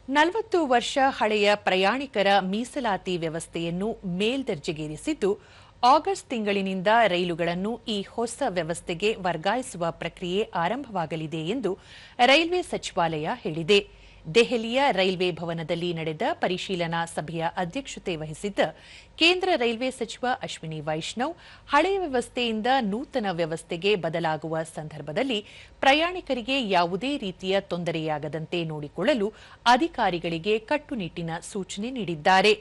40 ವರ್ಷ ಹಳೆಯ ಪ್ರಯಾಣಿಕರ ಮೀಸಲಾತಿ ವ್ಯವಸ್ಥೆಯನ್ನು ಮೇಲ್ದರ್ಜೆಗೇರಿಸಿದ್ದು, ಆಗಸ್ಟ್ ತಿಂಗಳಿನಿಂದ ರೈಲುಗಳನ್ನು ಈ ಹೊಸ ವ್ಯವಸ್ಥೆಗೆ ವರ್ಗಾಯಿಸುವ ಪ್ರಕ್ರಿಯೆ ಆರಂಭವಾಗಲಿದೆ ಎಂದು ರೈಲ್ವೆ ಸಚಿವಾಲಯ ಹೇಳಿದೆ. ದೆಹಲಿಯ ರೈಲ್ವೆ ಭವನದಲ್ಲಿ ನಡೆದ ಪರಿಶೀಲನಾ ಸಭೆಯ ಅಧ್ಯಕ್ಷತೆ ವಹಿಸಿದ್ದ ಕೇಂದ್ರ ರೈಲ್ವೆ ಸಚಿವ ಅಶ್ವಿನಿ ವೈಷ್ಣವ್, ಹಳೆಯ ವ್ಯವಸ್ಥೆಯಿಂದ ನೂತನ ವ್ಯವಸ್ಥೆಗೆ ಬದಲಾಗುವ ಸಂದರ್ಭದಲ್ಲಿ ಪ್ರಯಾಣಿಕರಿಗೆ ಯಾವುದೇ ರೀತಿಯ ತೊಂದರೆಯಾಗದಂತೆ ನೋಡಿಕೊಳ್ಳಲು ಅಧಿಕಾರಿಗಳಿಗೆ ಕಟ್ಟುನಿಟ್ಟಿನ ಸೂಚನೆ ನೀಡಿದ್ದಾರೆ.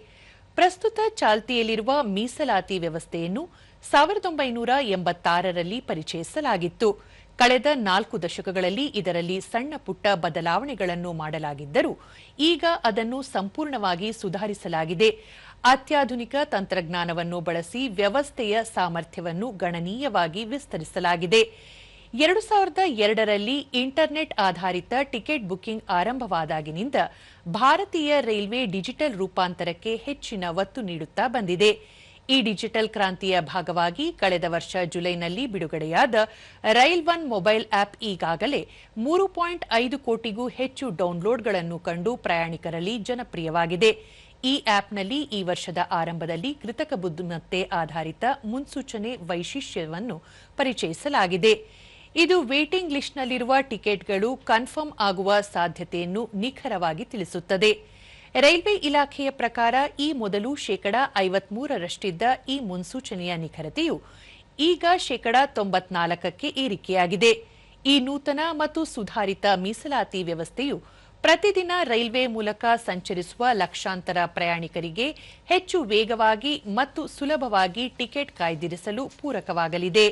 ಪ್ರಸ್ತುತ ಚಾಲ್ತಿಯಲ್ಲಿರುವ ಮೀಸಲಾತಿ ವ್ಯವಸ್ಥೆಯನ್ನು 1986ರಲ್ಲಿ ಪರಿಚಯಿಸಲಾಗಿತ್ತು. ಕಳೆದ 4 ದಶಕಗಳಲ್ಲಿ ಇದರಲ್ಲಿ ಸಣ್ಣ ಪುಟ್ಟ ಬದಲಾವಣೆಗಳನ್ನು ಮಾಡಲಾಗಿದ್ದರೂ ಈಗ ಅದನ್ನು ಸಂಪೂರ್ಣವಾಗಿ ಸುಧಾರಿಸಲಾಗಿದೆ. ಅತ್ಯಾಧುನಿಕ ತಂತ್ರಜ್ಞಾನವನ್ನು ಬಳಸಿ ವ್ಯವಸ್ಥೆಯ ಸಾಮರ್ಥ್ಯವನ್ನು ಗಣನೀಯವಾಗಿ ವಿಸ್ತರಿಸಲಾಗಿದೆ. 2002ರಲ್ಲಿ ಇಂಟರ್ನೆಟ್ ಆಧಾರಿತ ಟಿಕೆಟ್ ಬುಕಿಂಗ್ ಆರಂಭವಾದಾಗಿನಿಂದ ಭಾರತೀಯ ರೈಲ್ವೆ ಡಿಜಿಟಲ್ ರೂಪಾಂತರಕ್ಕೆ ಹೆಚ್ಚಿನ ಒತ್ತು ನೀಡುತ್ತಾ ಬಂದಿದೆ. ಈ ಡಿಜಿಟಲ್ ಕ್ರಾಂತಿಯ ಭಾಗವಾಗಿ ಕಳೆದ ವರ್ಷ ಜುಲೈನಲ್ಲಿ ಬಿಡುಗಡೆಯಾದ ರೈಲ್ ಒನ್ ಮೊಬೈಲ್ ಆಪ್ ಈಗಾಗಲೇ 3.5 ಕೋಟಿಗೂ ಹೆಚ್ಚು ಡೌನ್ಲೋಡ್ಗಳನ್ನು ಕಂಡು ಪ್ರಯಾಣಿಕರಲ್ಲಿ ಜನಪ್ರಿಯವಾಗಿದೆ. ಈ ಆಪ್ನಲ್ಲಿ ಈ ವರ್ಷದ ಆರಂಭದಲ್ಲಿ ಕೃತಕ ಬುದ್ಧಿಮತ್ತೆ ಆಧಾರಿತ ಮುನ್ಸೂಚನೆ ವೈಶಿಷ್ಟ್ಯವನ್ನು ಪರಿಚಯಿಸಲಾಗಿದೆ. ಇದು ವೇಟಿಂಗ್ ಲಿಸ್ಟ್ನಲ್ಲಿರುವ ಟಿಕೆಟ್ಗಳು ಕನ್ಫರ್ಮ್ ಆಗುವ ಸಾಧ್ಯತೆಯನ್ನು ನಿಖರವಾಗಿ ತಿಳಿಸುತ್ತದೆ. ರೈಲ್ವೆ ಇಲಾಖೆಯ ಪ್ರಕಾರ ಈ ಮೊದಲು 53%ರಷ್ಟಿದ್ದ ಈ ಮುನ್ಸೂಚನೆಯ ನಿಖರತೆಯು ಈಗ 94%ಕ್ಕೆ ಏರಿಕೆಯಾಗಿದೆ. ಈ ನೂತನ ಮತ್ತು ಸುಧಾರಿತ ಮೀಸಲಾತಿ ವ್ಯವಸ್ಥೆಯು ಪ್ರತಿದಿನ ರೈಲ್ವೆ ಮೂಲಕ ಸಂಚರಿಸುವ ಲಕ್ಷಾಂತರ ಪ್ರಯಾಣಿಕರಿಗೆ ಹೆಚ್ಚು ವೇಗವಾಗಿ ಮತ್ತು ಸುಲಭವಾಗಿ ಟಿಕೆಟ್ ಕಾಯ್ದಿರಿಸಲು ಪೂರಕವಾಗಲಿದೆ.